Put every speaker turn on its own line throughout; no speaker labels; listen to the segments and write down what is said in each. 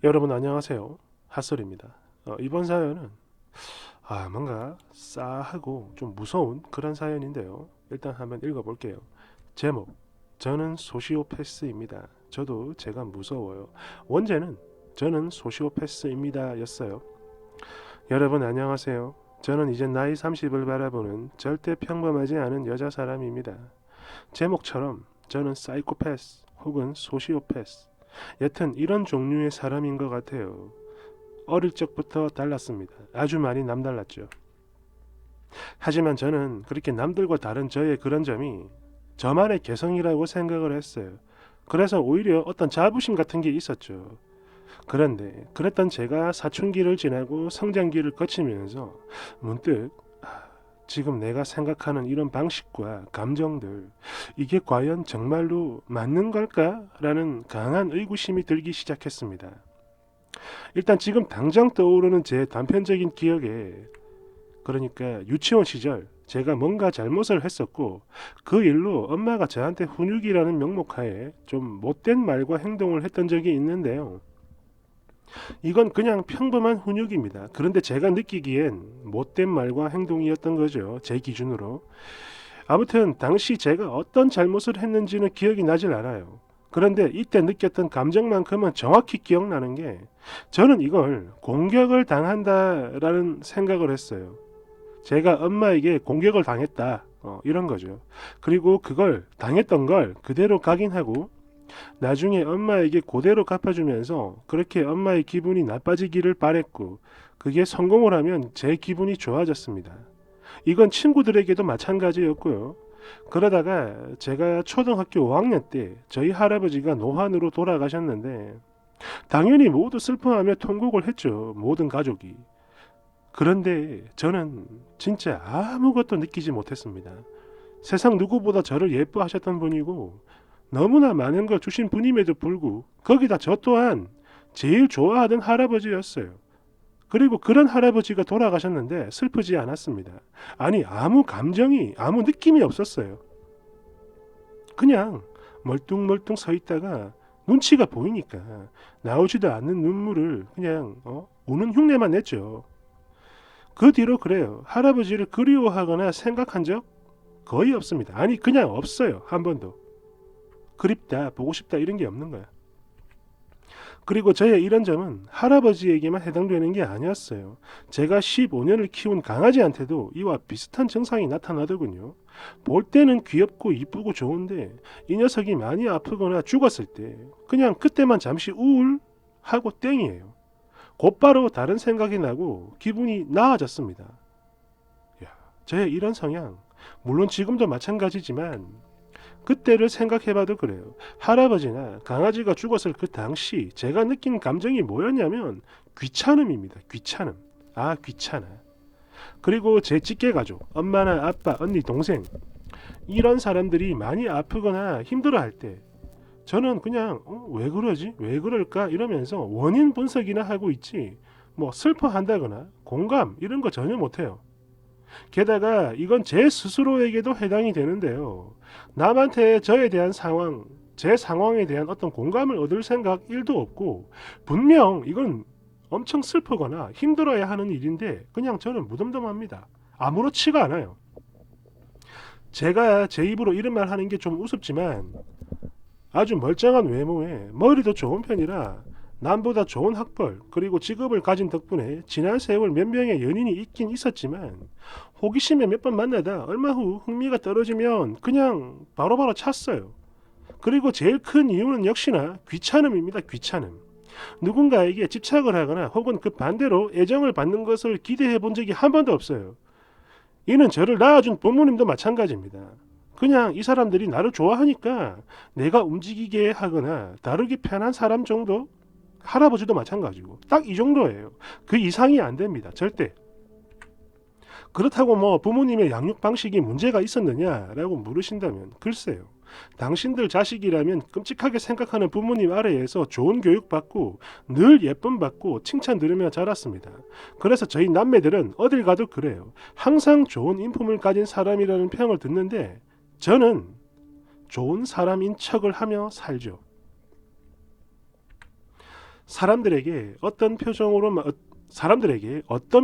여러분 안녕하세요. 핫솔입니다. 이번 사연은 뭔가 싸하고 좀 무서운 그런 사연인데요. 일단 한번 읽어볼게요. 제목: 저는 소시오패스입니다. 저도 제가 무서워요. 원제는 저는 소시오패스입니다 였어요. 여러분 안녕하세요. 저는 이제 나이 30을 바라보는 절대 평범하지 않은 여자 사람입니다. 제목처럼 저는 사이코패스 혹은 소시오패스, 여튼 이런 종류의 사람인 것 같아요. 어릴 적부터 달랐습니다. 아주 많이 남달랐죠. 하지만 저는 그렇게 남들과 다른 저의 그런 점이 저만의 개성이라고 생각을 했어요. 그래서 오히려 어떤 자부심 같은 게 있었죠. 그런데 그랬던 제가 사춘기를 지나고 성장기를 거치면서 문득 지금 내가 생각하는 이런 방식과 감정들, 이게 과연 정말로 맞는 걸까? 라는 강한 의구심이 들기 시작했습니다. 일단 지금 당장 떠오르는 제 단편적인 기억에, 그러니까 유치원 시절 제가 뭔가 잘못을 했었고 그 일로 엄마가 저한테 훈육이라는 명목하에 좀 못된 말과 행동을 했던 적이 있는데요. 이건 그냥 평범한 훈육입니다. 그런데 제가 느끼기엔 못된 말과 행동이었던 거죠. 제 기준으로. 아무튼 당시 제가 어떤 잘못을 했는지는 기억이 나질 않아요. 그런데 이때 느꼈던 감정만큼은 정확히 기억나는 게, 저는 이걸 공격을 당한다라는 생각을 했어요. 제가 엄마에게 공격을 당했다. 이런 거죠. 그리고 그걸 당했던 걸 그대로 각인하고 나중에 엄마에게 그대로 갚아주면서 그렇게 엄마의 기분이 나빠지기를 바랬고, 그게 성공을 하면 제 기분이 좋아졌습니다. 이건 친구들에게도 마찬가지였고요. 그러다가 제가 초등학교 5학년 때 저희 할아버지가 노환으로 돌아가셨는데 당연히 모두 슬퍼하며 통곡을 했죠. 모든 가족이. 그런데 저는 진짜 아무것도 느끼지 못했습니다. 세상 누구보다 저를 예뻐하셨던 분이고 너무나 많은 걸 주신 분임에도 불구하고 거기다 저 또한 제일 좋아하던 할아버지였어요. 그리고 그런 할아버지가 돌아가셨는데 슬프지 않았습니다. 아니, 아무 감정이, 아무 느낌이 없었어요. 그냥 멀뚱멀뚱 서 있다가 눈치가 보이니까 나오지도 않는 눈물을 그냥 우는 흉내만 냈죠. 그 뒤로 그래요. 할아버지를 그리워하거나 생각한 적 거의 없습니다. 아니, 그냥 없어요. 한 번도. 그립다, 보고 싶다 이런 게 없는 거야. 그리고 저의 이런 점은 할아버지에게만 해당되는 게 아니었어요. 제가 15년을 키운 강아지한테도 이와 비슷한 증상이 나타나더군요. 볼 때는 귀엽고 이쁘고 좋은데 이 녀석이 많이 아프거나 죽었을 때 그냥 그때만 잠시 우울하고 땡이에요. 곧바로 다른 생각이 나고 기분이 나아졌습니다. 야, 저의 이런 성향, 물론 지금도 마찬가지지만 그때를 생각해봐도 그래요. 할아버지나 강아지가 죽었을 그 당시 제가 느낀 감정이 뭐였냐면 귀찮음입니다. 귀찮음. 귀찮아. 그리고 제 직계가족, 엄마나 아빠, 언니, 동생, 이런 사람들이 많이 아프거나 힘들어할 때 저는 그냥 왜 그러지? 왜 그럴까? 이러면서 원인 분석이나 하고 있지, 뭐 슬퍼한다거나 공감 이런 거 전혀 못해요. 게다가 이건 제 스스로에게도 해당이 되는데요. 남한테 저에 대한 상황, 제 상황에 대한 어떤 공감을 얻을 생각 1도 없고, 분명 이건 엄청 슬프거나 힘들어야 하는 일인데 그냥 저는 무덤덤합니다. 아무렇지가 않아요. 제가 제 입으로 이런 말 하는 게 좀 우습지만 아주 멀쩡한 외모에 머리도 좋은 편이라 남보다 좋은 학벌 그리고 직업을 가진 덕분에 지난 세월 몇 명의 연인이 있긴 있었지만 호기심에 몇 번 만나다 얼마 후 흥미가 떨어지면 그냥 바로바로 찼어요. 그리고 제일 큰 이유는 역시나 귀찮음입니다. 귀찮음. 누군가에게 집착을 하거나 혹은 그 반대로 애정을 받는 것을 기대해 본 적이 한 번도 없어요. 이는 저를 낳아준 부모님도 마찬가지입니다. 그냥 이 사람들이 나를 좋아하니까 내가 움직이게 하거나 다루기 편한 사람 정도? 할아버지도 마찬가지고 딱 이 정도예요. 그 이상이 안 됩니다. 절대. 그렇다고 뭐 부모님의 양육 방식이 문제가 있었느냐라고 물으신다면 글쎄요. 당신들 자식이라면 끔찍하게 생각하는 부모님 아래에서 좋은 교육 받고 늘 예쁨 받고 칭찬 들으며 자랐습니다. 그래서 저희 남매들은 어딜 가도 그래요. 항상 좋은 인품을 가진 사람이라는 평을 듣는데 저는 좋은 사람인 척을 하며 살죠. 사람들에게 어떤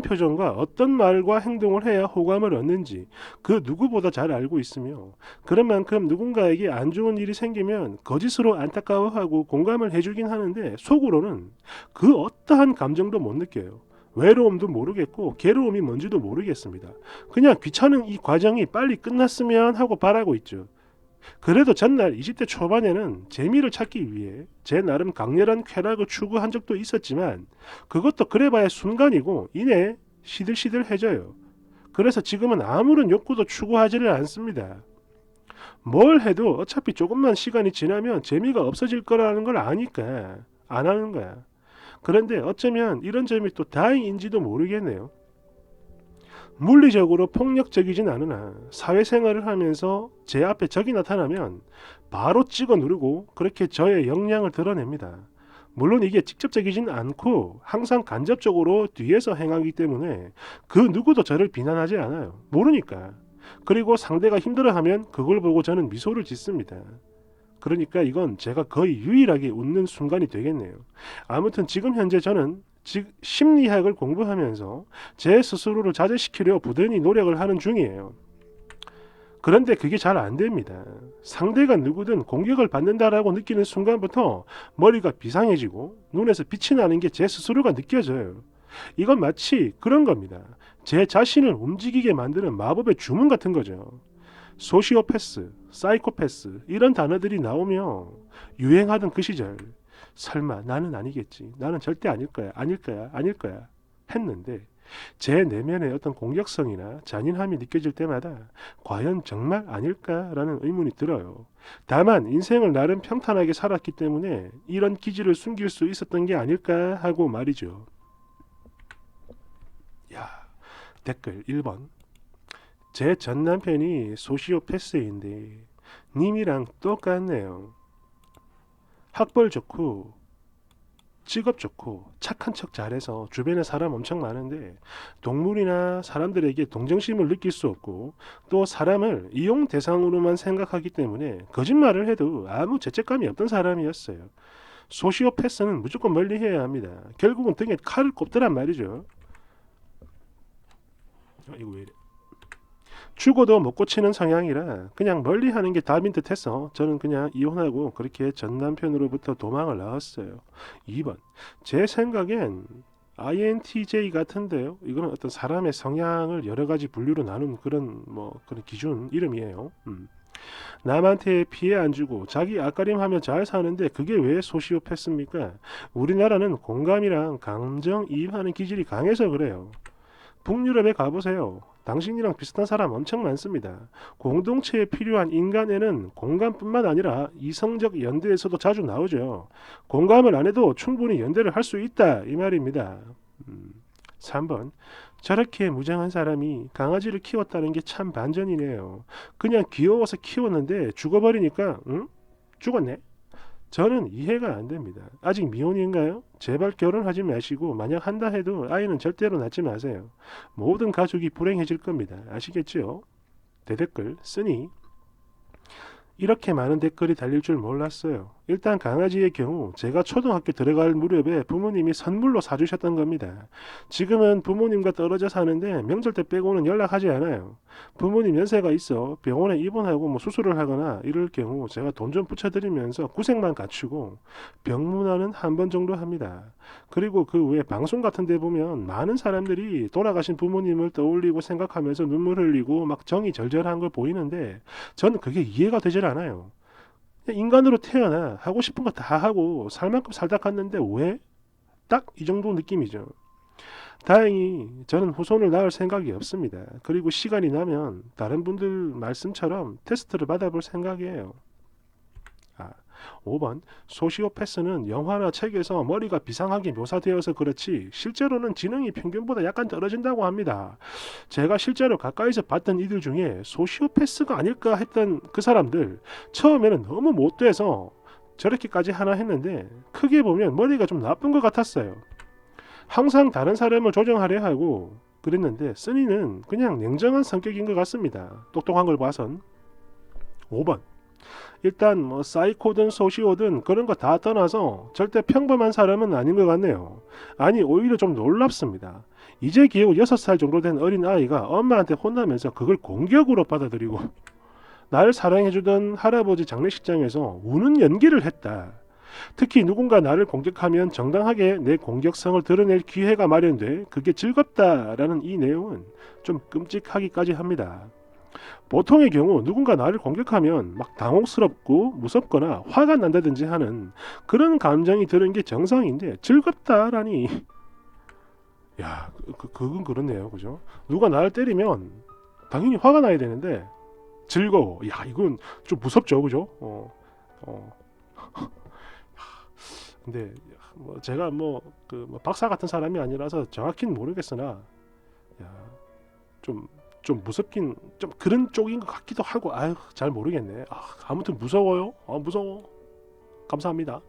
표정과 어떤 말과 행동을 해야 호감을 얻는지 그 누구보다 잘 알고 있으며, 그런 만큼 누군가에게 안 좋은 일이 생기면 거짓으로 안타까워하고 공감을 해주긴 하는데 속으로는 그 어떠한 감정도 못 느껴요. 외로움도 모르겠고 괴로움이 뭔지도 모르겠습니다. 그냥 귀찮은 이 과정이 빨리 끝났으면 하고 바라고 있죠. 그래도 전날 20대 초반에는 재미를 찾기 위해 제 나름 강렬한 쾌락을 추구한 적도 있었지만, 그것도 그래봐야 순간이고 이내 시들시들해져요. 그래서 지금은 아무런 욕구도 추구하지를 않습니다. 뭘 해도 어차피 조금만 시간이 지나면 재미가 없어질 거라는 걸 아니까 안 하는 거야. 그런데 어쩌면 이런 점이 또 다행인지도 모르겠네요. 물리적으로 폭력적이진 않으나 사회생활을 하면서 제 앞에 적이 나타나면 바로 찍어 누르고 그렇게 저의 역량을 드러냅니다. 물론 이게 직접적이진 않고 항상 간접적으로 뒤에서 행하기 때문에 그 누구도 저를 비난하지 않아요. 모르니까. 그리고 상대가 힘들어하면 그걸 보고 저는 미소를 짓습니다. 그러니까 이건 제가 거의 유일하게 웃는 순간이 되겠네요. 아무튼 지금 현재 저는 즉 심리학을 공부하면서 제 스스로를 자제시키려 부단히 노력을 하는 중이에요. 그런데 그게 잘 안 됩니다. 상대가 누구든 공격을 받는다라고 느끼는 순간부터 머리가 비상해지고 눈에서 빛이 나는 게 제 스스로가 느껴져요. 이건 마치 그런 겁니다. 제 자신을 움직이게 만드는 마법의 주문 같은 거죠. 소시오패스, 사이코패스 이런 단어들이 나오며 유행하던 그 시절, 설마 나는 아니겠지, 나는 절대 아닐 거야, 아닐 거야, 아닐 거야 했는데 제 내면의 어떤 공격성이나 잔인함이 느껴질 때마다 과연 정말 아닐까라는 의문이 들어요. 다만 인생을 나름 평탄하게 살았기 때문에 이런 기질을 숨길 수 있었던 게 아닐까 하고 말이죠. 야, 댓글 1번. 제 전 남편이 소시오패스인데 님이랑 똑같네요. 학벌 좋고 직업 좋고 착한 척 잘해서 주변에 사람 엄청 많은데 동물이나 사람들에게 동정심을 느낄 수 없고 또 사람을 이용 대상으로만 생각하기 때문에 거짓말을 해도 아무 죄책감이 없던 사람이었어요. 소시오패스는 무조건 멀리해야 합니다. 결국은 등에 칼을 꼽더란 말이죠. 이거 왜 이래? 죽어도 못 고치는 성향이라 그냥 멀리하는 게 답인 듯해서 저는 그냥 이혼하고 그렇게 전 남편으로부터 도망을 나왔어요. 2번. 제 생각엔 INTJ 같은데요. 이거는 어떤 사람의 성향을 여러 가지 분류로 나눈 그런 그런 기준 이름이에요. 남한테 피해 안 주고 자기 앞가림하며 잘 사는데 그게 왜 소시오패스입니까? 우리나라는 공감이랑 감정이입하는 기질이 강해서 그래요. 북유럽에 가보세요. 당신이랑 비슷한 사람 엄청 많습니다. 공동체에 필요한 인간에는 공감뿐만 아니라 이성적 연대에서도 자주 나오죠. 공감을 안 해도 충분히 연대를 할 수 있다 이 말입니다. 3번. 저렇게 무장한 사람이 강아지를 키웠다는 게 참 반전이네요. 그냥 귀여워서 키웠는데 죽어버리니까 죽었네. 저는 이해가 안 됩니다. 아직 미혼인가요? 제발 결혼하지 마시고 만약 한다 해도 아이는 절대로 낳지 마세요. 모든 가족이 불행해질 겁니다. 아시겠죠? 대댓글 쓰니 이렇게 많은 댓글이 달릴 줄 몰랐어요. 일단 강아지의 경우 제가 초등학교 들어갈 무렵에 부모님이 선물로 사주셨던 겁니다. 지금은 부모님과 떨어져 사는데 명절 때 빼고는 연락하지 않아요. 부모님 연세가 있어 병원에 입원하고 수술을 하거나 이럴 경우 제가 돈 좀 붙여드리면서 구색만 갖추고 병문안은 한 번 정도 합니다. 그리고 그 외에 방송 같은 데 보면 많은 사람들이 돌아가신 부모님을 떠올리고 생각하면서 눈물 흘리고 막 정이 절절한 걸 보이는데 저는 그게 이해가 되질 않아요. 인간으로 태어나 하고 싶은 거 다 하고 살 만큼 살다 갔는데 왜? 딱 이 정도 느낌이죠. 다행히 저는 후손을 낳을 생각이 없습니다. 그리고 시간이 나면 다른 분들 말씀처럼 테스트를 받아볼 생각이에요. 5번. 소시오패스는 영화나 책에서 머리가 비상하게 묘사되어서 그렇지 실제로는 지능이 평균보다 약간 떨어진다고 합니다. 제가 실제로 가까이서 봤던 이들 중에 소시오패스가 아닐까 했던 그 사람들 처음에는 너무 못돼서 저렇게까지 하나 했는데 크게 보면 머리가 좀 나쁜 것 같았어요. 항상 다른 사람을 조정하려 하고 그랬는데 쓰니는 그냥 냉정한 성격인 것 같습니다. 똑똑한 걸 봐선. 5번. 일단 뭐 사이코든 소시오든 그런 거 다 떠나서 절대 평범한 사람은 아닌 것 같네요. 아니 오히려 좀 놀랍습니다. 이제 겨우 6살 정도 된 어린 아이가 엄마한테 혼나면서 그걸 공격으로 받아들이고 나를 사랑해주던 할아버지 장례식장에서 우는 연기를 했다. 특히 누군가 나를 공격하면 정당하게 내 공격성을 드러낼 기회가 마련돼 그게 즐겁다라는 이 내용은 좀 끔찍하기까지 합니다. 보통의 경우 누군가 나를 공격하면 막 당혹스럽고 무섭거나 화가 난다든지 하는 그런 감정이 드는 게 정상인데 즐겁다라니 야 그건 그렇네요 그죠. 누가 나를 때리면 당연히 화가 나야 되는데 즐거워. 야 이건 좀 무섭죠 그죠. 어. 근데 뭐 제가 뭐 박사 같은 사람이 아니라서 정확히는 모르겠으나 야, 좀, 좀 무섭긴 좀 그런 쪽인 것 같기도 하고 아유 잘 모르겠네. 아무튼 무서워요. 무서워. 감사합니다.